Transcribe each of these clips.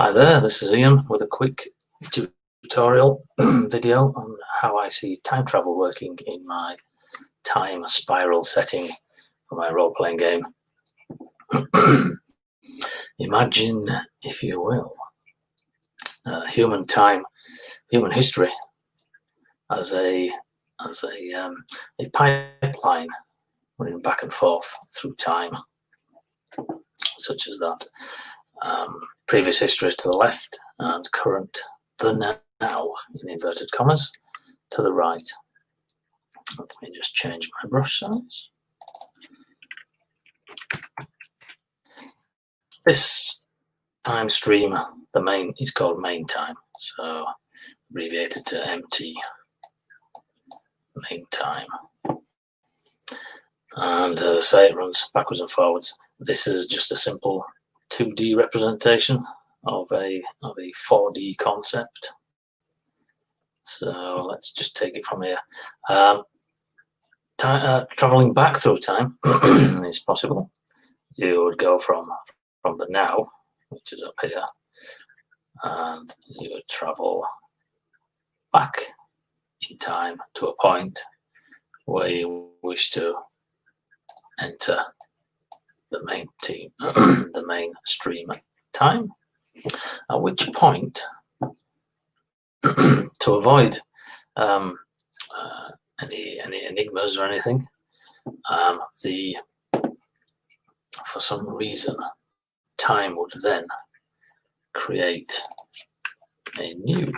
Hi there, this is Ian with a quick tutorial video on how I see time travel working in my time spiral setting for my role-playing game. Imagine, if you will, human history as a pipeline running back and forth through time, such as that. Previous history to the left and current, the now, in inverted commas, to the right. Let me just change my brush size. This time stream, the main, is called main time, so abbreviated to MT, main time. And as I say, it runs backwards and forwards. This is just a simple 2D representation of a 4D concept. So let's just take it from here. Traveling back through time is possible. You would go from the now, which is up here, and you would travel back in time to a point where you wish to enter the main team, the main stream time, at which point, to avoid any enigmas or anything, for some reason, time would then create a new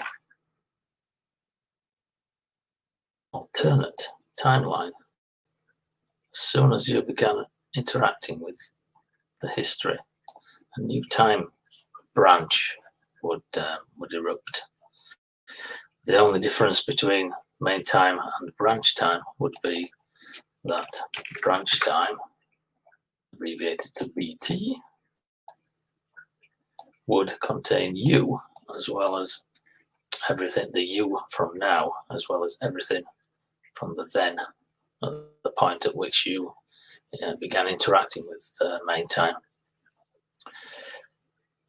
alternate timeline as soon as you began interacting with the history. A new time branch would erupt. The only difference between main time and branch time would be that branch time, abbreviated to BT, would contain you as well as everything, the you from now, as well as everything from the then, the point at which you began interacting with main time.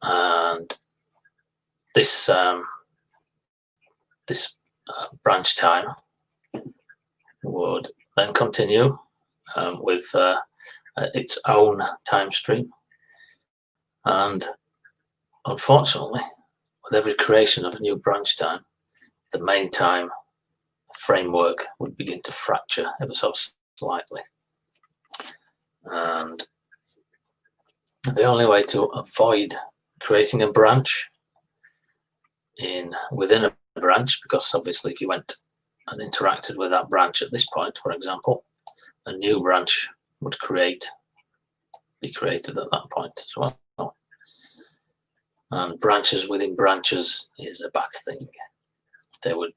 And this branch time would then continue with its own time stream, and unfortunately, with every creation of a new branch time, the main time framework would begin to fracture ever so slightly. And the only way to avoid creating a branch within a branch, because obviously if you went and interacted with that branch at this point, for example, a new branch would be created at that point as well. And branches within branches is a bad thing. They would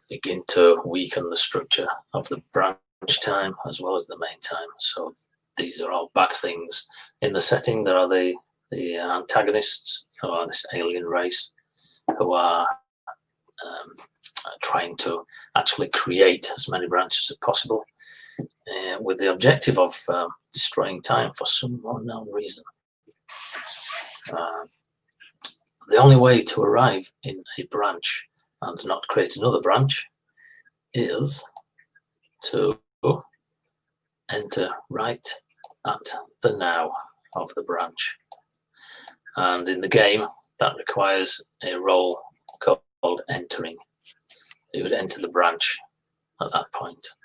begin to weaken the structure of the branch time as well as the main time. So these are all bad things in the setting. There are the antagonists, who are this alien race, who are trying to actually create as many branches as possible with the objective of destroying time for some unknown reason. The only way to arrive in a branch and not create another branch is to enter right at the now of the branch. And in the game, that requires a role called entering. You would enter the branch at that point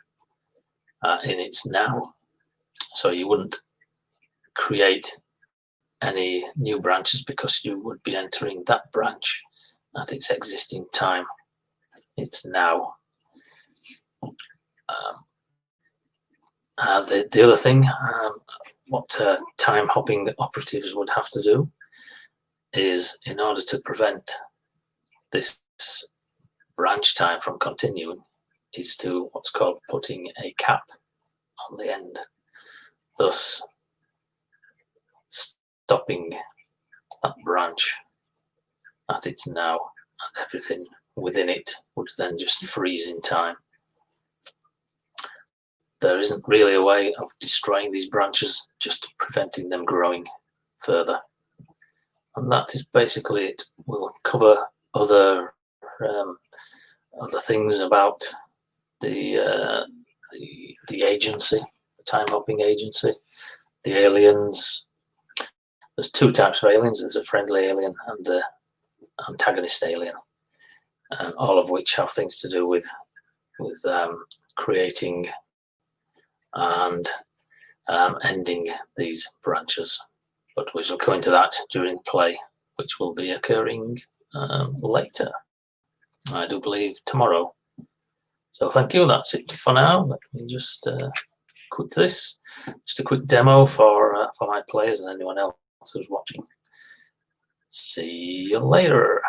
in its now. So you wouldn't create any new branches because you would be entering that branch at its existing time. It's now. The other thing, what time hopping operatives would have to do is, in order to prevent this branch time from continuing, is to what's called putting a cap on the end, thus stopping that branch at its now, and everything within it would then just freeze in time. There isn't really a way of destroying these branches, just preventing them growing further. And that is basically it. We'll cover other things about the agency, the time hopping agency, the aliens. There's two types of aliens. There's a friendly alien and an antagonist alien, all of which have things to do with creating and ending these branches. But we shall go into that during play, which will be occurring later, I do believe tomorrow. So thank you, that's it for now. Let me just quit this. Just a quick demo for my players and anyone else who's watching. See you later.